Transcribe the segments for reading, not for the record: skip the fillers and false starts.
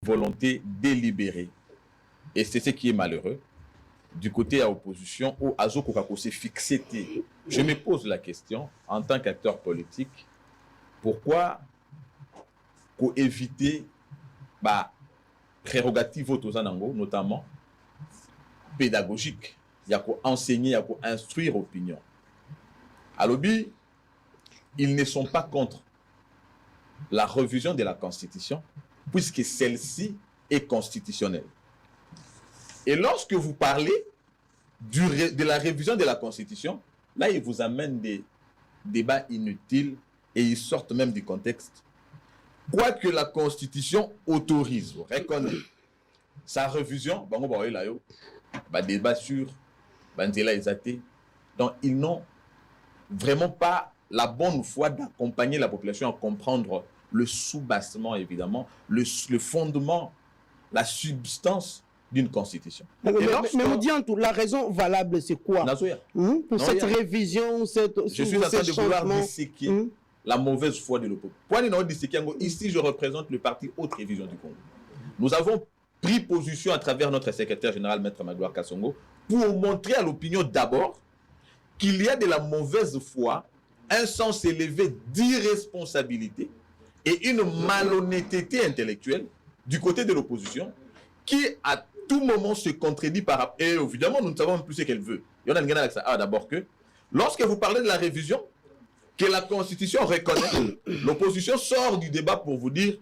volonté délibérée. Et c'est ce qui est malheureux. Du côté à l'opposition, où Azo Kokako s'est fixé. Je me pose la question, en tant qu'acteur politique, pourquoi éviter prérogative aux Anango, notamment pédagogique, il y a qu'à enseigner, il y a qu'à instruire opinion. À l'objet, ils ne sont pas contre la révision de la Constitution, puisque celle-ci est constitutionnelle. Et lorsque vous parlez de la révision de la Constitution, là, ils vous amènent des débats inutiles et ils sortent même du contexte. Quoique la Constitution autorise, reconnaît sa révision, débat sur Bandela Ezaté. Donc, ils n'ont vraiment pas la bonne foi d'accompagner la population à comprendre le sous-bassement, évidemment, le fondement, la substance d'une constitution. Mais on dit en tout, la raison valable, c'est quoi pour cette révision, je suis en train de vouloir disséquer la mauvaise foi de l'opposition. Ici, je représente le parti Haute Révision du Congo. Nous avons pris position à travers notre secrétaire général, Maître Magloire Kassongo, pour montrer à l'opinion d'abord qu'il y a de la mauvaise foi, un sens élevé d'irresponsabilité et une malhonnêteté intellectuelle du côté de l'opposition qui, à tout moment, se contredit par rapport. Et évidemment, nous ne savons plus ce qu'elle veut. D'abord que, lorsque vous parlez de la révision, que la Constitution reconnaît, l'opposition sort du débat pour vous dire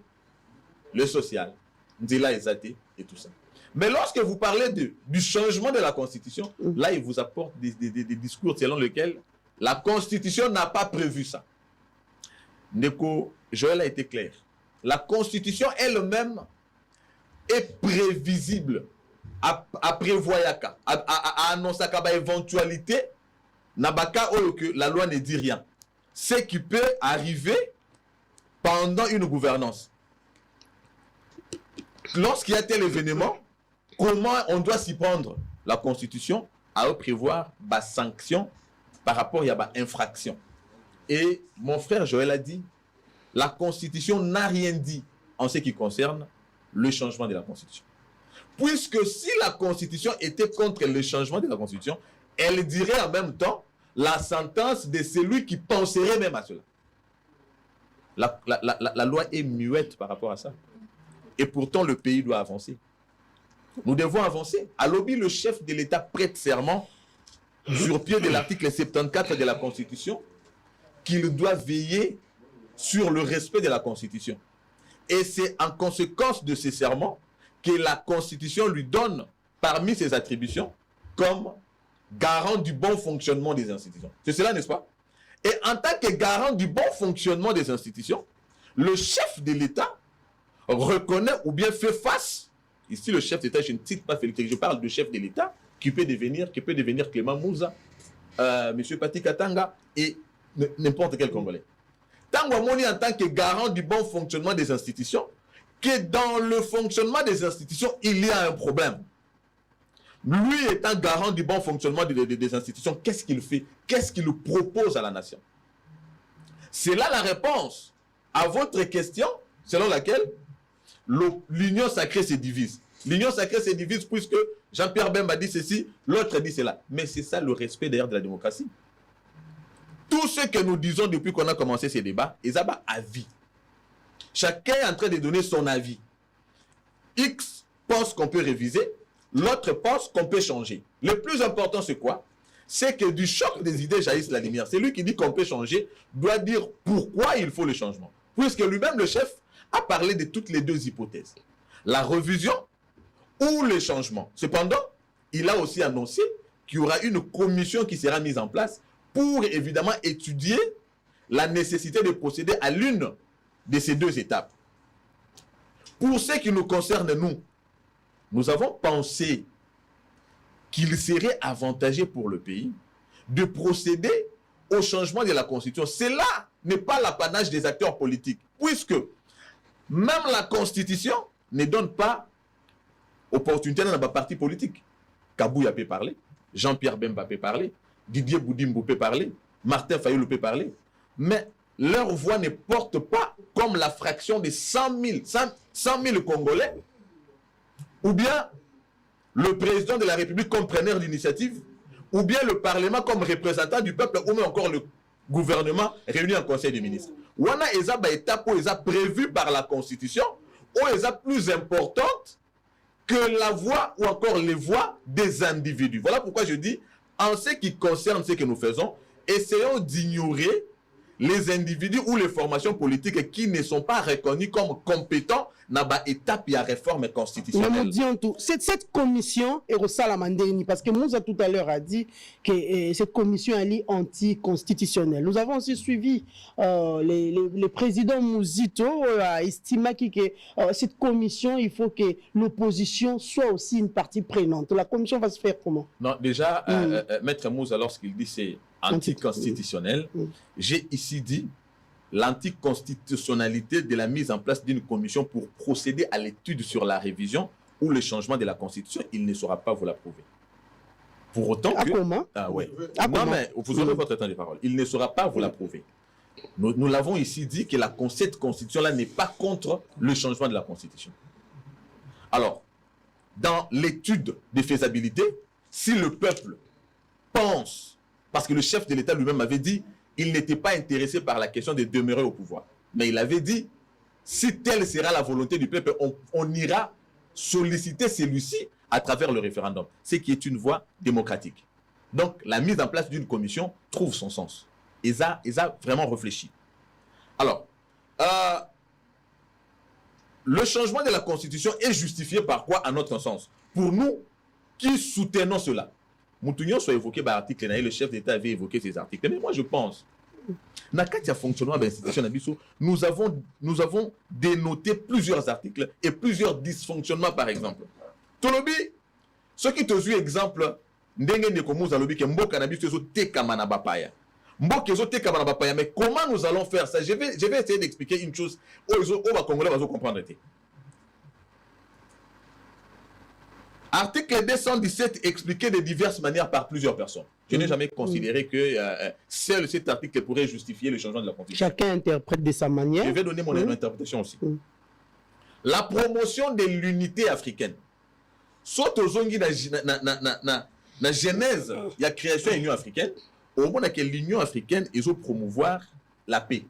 le social, Ndila Ezaté et tout ça. Mais lorsque vous parlez du changement de la Constitution, là, il vous apporte des discours selon lesquels la Constitution n'a pas prévu ça. Neko, Joël a été clair. La Constitution elle-même est prévisible à prévoir, à annoncer une éventualité, que la loi ne dit rien. Ce qui peut arriver pendant une gouvernance. Lorsqu'il y a tel événement, comment on doit s'y prendre? La Constitution a prévoir des sanctions par rapport à une infraction. Et mon frère Joël a dit, la Constitution n'a rien dit en ce qui concerne le changement de la Constitution. Puisque si la Constitution était contre le changement de la Constitution, elle dirait en même temps la sentence de celui qui penserait même à cela. La loi est muette par rapport à ça. Et pourtant, le pays doit avancer. Nous devons avancer. À l'objet, le chef de l'État prête serment sur pied de l'article 74 de la Constitution qu'il doit veiller sur le respect de la Constitution. Et c'est en conséquence de ces serments que la Constitution lui donne, parmi ses attributions, comme garant du bon fonctionnement des institutions. C'est cela, n'est-ce pas? Et en tant que garant du bon fonctionnement des institutions, le chef de l'État reconnaît ou bien fait face, ici le chef d'État, je ne cite pas Félix, je parle de chef de l'État, qui peut devenir Clément Mouza, M. Pati Katanga et n'importe quel Congolais. Tango Moni en tant que garant du bon fonctionnement des institutions, que dans le fonctionnement des institutions, il y a un problème. Lui étant garant du bon fonctionnement des institutions, qu'est-ce qu'il fait? Qu'est-ce qu'il propose à la nation? C'est là la réponse à votre question selon laquelle l'union sacrée se divise. L'union sacrée se divise puisque Jean-Pierre Bemba dit ceci, l'autre dit cela. Mais c'est ça le respect d'ailleurs de la démocratie. Tout ce que nous disons depuis qu'on a commencé ces débats, ils ont un avis. Chacun est en train de donner son avis. X pense qu'on peut réviser, l'autre pense qu'on peut changer. Le plus important, c'est quoi? C'est que du choc des idées jaillisse la lumière. Celui qui dit qu'on peut changer doit dire pourquoi il faut le changement. Puisque lui-même, le chef, a parlé de toutes les deux hypothèses. La révision ou le changement. Cependant, il a aussi annoncé qu'il y aura une commission qui sera mise en place pour évidemment étudier la nécessité de procéder à l'une de ces deux étapes. Pour ce qui nous concerne, nous avons pensé qu'il serait avantageux pour le pays de procéder au changement de la Constitution. Cela n'est pas l'apanage des acteurs politiques, puisque même la Constitution ne donne pas opportunité dans le parti politique. Kabouya peut parler, Jean-Pierre Bemba peut parler, Didier Boudimbo peut parler, Martin Fayulu peut parler, mais leur voix ne porte pas comme la fraction de 100 000 Congolais ou bien le président de la République comme preneur d'initiative, ou bien le Parlement comme représentant du peuple, ou même encore le gouvernement réuni en Conseil des ministres. Wana eza ba étape où eza prévue par la Constitution, où eza plus importante que la voix ou encore les voix des individus. Voilà pourquoi je dis, en ce qui concerne ce que nous faisons, essayons d'ignorer les individus ou les formations politiques qui ne sont pas reconnus comme compétents dans l'étape de la réforme constitutionnelle. Cette commission est au Salamandéni, parce que Moussa tout à l'heure a dit que cette commission est anticonstitutionnelle. Nous avons aussi suivi le président Mouzito a estimé que cette commission, il faut que l'opposition soit aussi une partie prenante. La commission va se faire comment? Non, déjà, Maître Moussa, lorsqu'il dit c'est anticonstitutionnel, j'ai ici dit l'anticonstitutionnalité de la mise en place d'une commission pour procéder à l'étude sur la révision ou le changement de la Constitution, il ne saura pas vous l'approuver. Pour autant que... Comment? Ah ouais. Non, mais vous aurez votre temps de parole. Il ne saura pas vous l'approuver. Nous l'avons ici dit que cette Constitution-là n'est pas contre le changement de la Constitution. Alors, dans l'étude de faisabilité, si le peuple pense, parce que le chef de l'État lui-même avait dit, il n'était pas intéressé par la question de demeurer au pouvoir. Mais il avait dit, si telle sera la volonté du peuple, on ira solliciter celui-ci à travers le référendum, ce qui est une voie démocratique. Donc, la mise en place d'une commission trouve son sens. Ils ont vraiment réfléchi. Alors, le changement de la Constitution est justifié par quoi, à notre sens? Pour nous qui soutenons cela, Moutounion soit évoqué par l'article, le chef d'État avait évoqué ces articles. Mais moi, je pense, dans le cadre du fonctionnement de l'institution, nous avons dénoté plusieurs articles et plusieurs dysfonctionnements, par exemple. Tolobi, ce qui te joue exemple, mais comment nous allons faire ça? Je vais essayer d'expliquer une chose aux Congolais vont comprendre. Article 217 expliqué de diverses manières par plusieurs personnes. Je n'ai jamais considéré que seul cet article pourrait justifier le changement de la Constitution. Chacun interprète de sa manière. Je vais donner mon interprétation aussi. La promotion de l'unité africaine. Soit aux ongi la genèse, il y a création de l'Union africaine. Au moment où l'Union africaine est pour promouvoir la paix.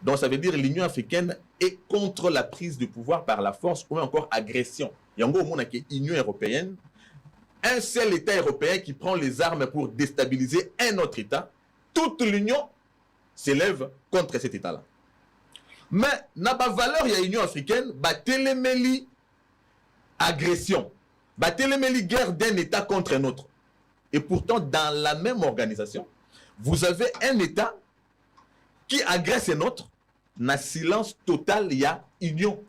Donc ça veut dire que l'Union africaine est contre la prise de pouvoir par la force ou encore agression. Il y a un moment où l'Union européenne, un seul État européen qui prend les armes pour déstabiliser un autre État, toute l'Union s'élève contre cet État-là. Mais, n'a pas valeur, il y a l'Union africaine, téléméli agression, téléméli guerre d'un État contre un autre. Et pourtant, dans la même organisation, vous avez un État qui agresse un autre, dans silence total, il y a union.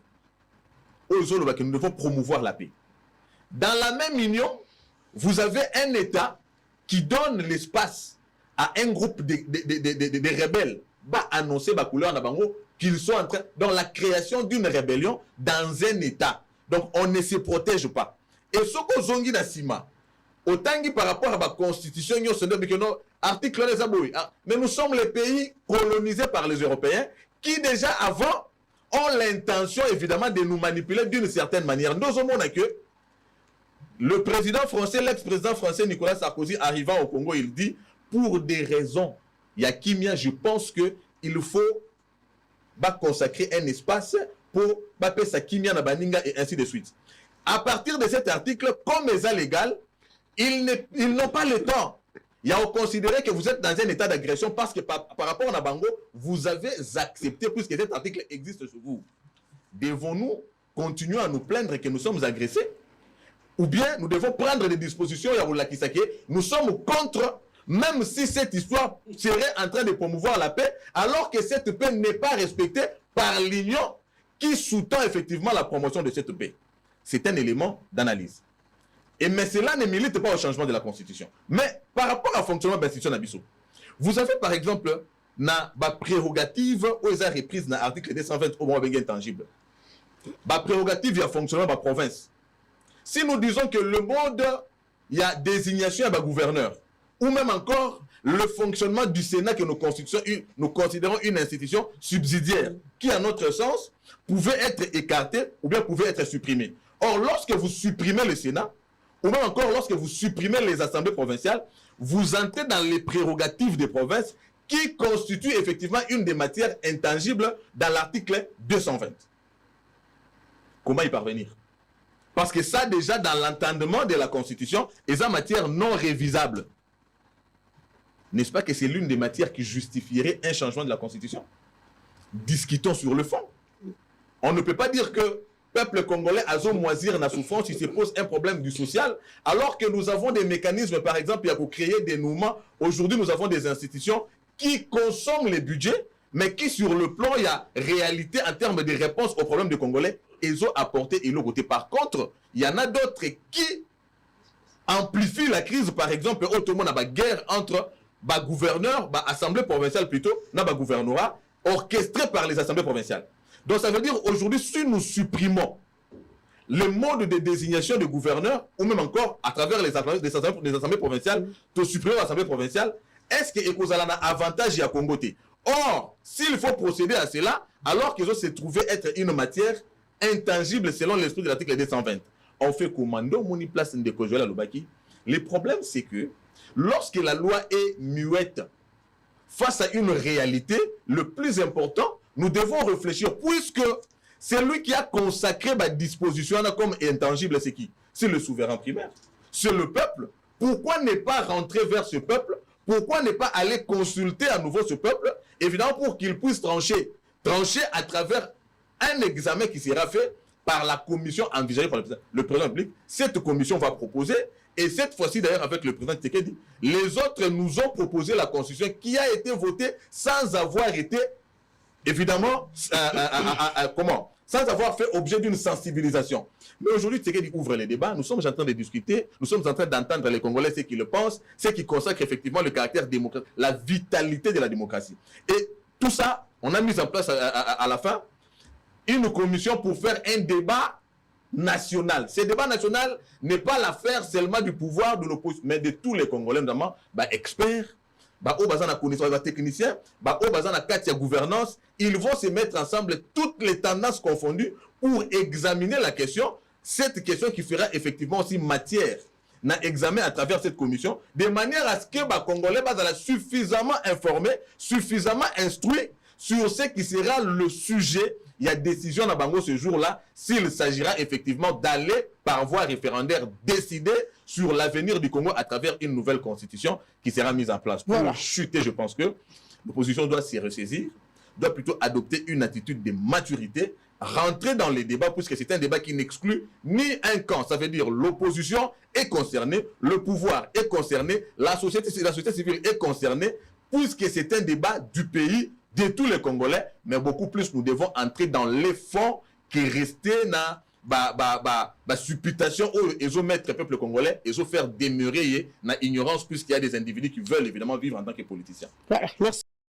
Nous devons promouvoir la paix. Dans la même union, vous avez un État qui donne l'espace à un groupe de rebelles, annoncer qu'ils sont en train dans la création d'une rébellion dans un État. Donc on ne se protège pas. Et ce que zongi na sima, autant par rapport à la constitution, article mais nous sommes les pays colonisés par les Européens qui déjà avant ont l'intention évidemment de nous manipuler d'une certaine manière. Nous avons que le président français, l'ex-président français Nicolas Sarkozy arrivant au Congo, il dit pour des raisons, il y a Kimia, je pense qu'il faut consacrer un espace pour sa Kimia na Baninga et ainsi de suite. À partir de cet article, comme état légal, ils n'ont pas le temps. Il y a considéré que vous êtes dans un état d'agression parce que par rapport à Bango, vous avez accepté puisque cet article existe sur vous. Devons-nous continuer à nous plaindre que nous sommes agressés? Ou bien nous devons prendre des dispositions, nous sommes contre, même si cette histoire serait en train de promouvoir la paix, alors que cette paix n'est pas respectée par l'Union qui sous-tend effectivement la promotion de cette paix. C'est un élément d'analyse. Mais cela ne milite pas au changement de la Constitution. Mais par rapport au fonctionnement de l'institution Nabiso, vous avez par exemple la prérogative où ils ont reprise dans l'article 220 au moment intangible. La prérogative, il y a fonctionnement de la province. Si nous disons que le monde, il y a désignation à gouverneur, ou même encore le fonctionnement du Sénat que nous considérons une institution subsidiaire, qui, à notre sens, pouvait être écartée ou bien pouvait être supprimée. Or, lorsque vous supprimez le Sénat, ou même encore lorsque vous supprimez les assemblées provinciales, vous entrez dans les prérogatives des provinces qui constituent effectivement une des matières intangibles dans l'article 220. Comment y parvenir? Parce que ça, déjà, dans l'entendement de la Constitution, est en matière non révisable. N'est-ce pas que c'est l'une des matières qui justifierait un changement de la Constitution? Discutons sur le fond. On ne peut pas dire que le peuple congolais a moisir na souffrance si se pose un problème du social, alors que nous avons des mécanismes, par exemple, pour créer des mouvements. Aujourd'hui, nous avons des institutions qui consomment les budgets, mais qui, sur le plan, il y a réalité en termes de réponse aux problèmes des Congolais, ils ont apporté et l'ont côté. Par contre, il y en a d'autres qui amplifient la crise, par exemple, tout le monde a une guerre entre gouverneurs, assemblée provinciale plutôt, gouvernorat, orchestré par les assemblées provinciales. Donc ça veut dire aujourd'hui, si nous supprimons le mode de désignation de gouverneurs, ou même encore à travers les assemblées provinciales, de supprimer l'assemblée provinciale, est-ce que vous avez un avantage à Congoté? Or, s'il faut procéder à cela, alors qu'ils ont se trouvé être une matière intangible selon l'esprit de l'article 220, on fait commando, on y place une décojola Lobaki. Le problème, c'est que lorsque la loi est muette face à une réalité, le plus important, nous devons réfléchir, puisque c'est lui qui a consacré ma disposition comme intangible, c'est qui? C'est le souverain primaire, c'est le peuple. Pourquoi ne pas rentrer vers ce peuple? Pourquoi ne pas aller consulter à nouveau ce peuple? Évidemment, pour qu'il puisse trancher à travers un examen qui sera fait par la commission envisagée par le président public. Cette commission va proposer, et cette fois-ci d'ailleurs avec le président Tshisekedi, les autres nous ont proposé la constitution qui a été votée sans avoir été, évidemment, sans avoir fait objet d'une sensibilisation. Mais aujourd'hui, Tshisekedi ouvre les débats, nous sommes en train de discuter, nous sommes en train d'entendre les Congolais, ceux qui le pensent, ceux qui consacrent effectivement le caractère démocratique, la vitalité de la démocratie. Et tout ça, on a mis en place à la fin une commission pour faire un débat national. Ce débat national n'est pas l'affaire seulement du pouvoir de l'opposition, mais de tous les Congolais, notamment experts, techniciens, gouvernance. Ils vont se mettre ensemble, toutes les tendances confondues, pour examiner la question, cette question qui fera effectivement aussi matière d'un examen à travers cette commission, de manière à ce que les Congolais soient suffisamment informés, suffisamment instruits sur ce qui sera le sujet. Il y a décision dans Bango ce jour-là, s'il s'agira effectivement d'aller par voie référendaire décider sur l'avenir du Congo à travers une nouvelle constitution qui sera mise en place. Pour chuter, je pense que l'opposition doit s'y ressaisir, doit plutôt adopter une attitude de maturité, rentrer dans les débats, puisque c'est un débat qui n'exclut ni un camp. Ça veut dire l'opposition est concernée, le pouvoir est concerné, la société civile est concernée, puisque c'est un débat du pays, de tous les Congolais, mais beaucoup plus nous devons entrer dans les fonds qui restaient dans supputation où ils ont mettre le peuple congolais, ils ont faire demeurer dans l'ignorance, puisqu'il y a des individus qui veulent évidemment vivre en tant que politiciens. Voilà, merci.